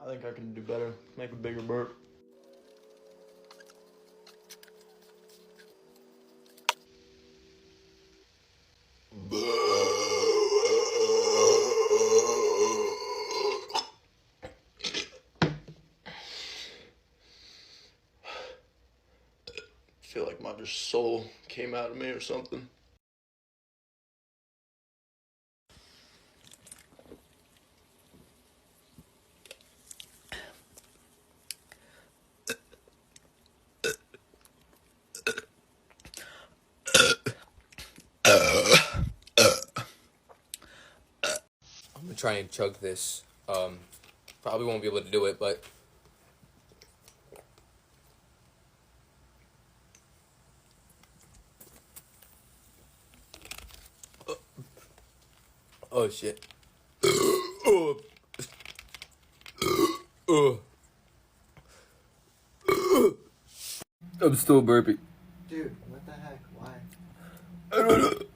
I think I can do better. Make a bigger burp. I feel like my just soul came out of me or something. I'm gonna try and chug this. Probably won't be able to do it, but oh shit. I'm still burping. Dude, what the heck? Why? I don't know.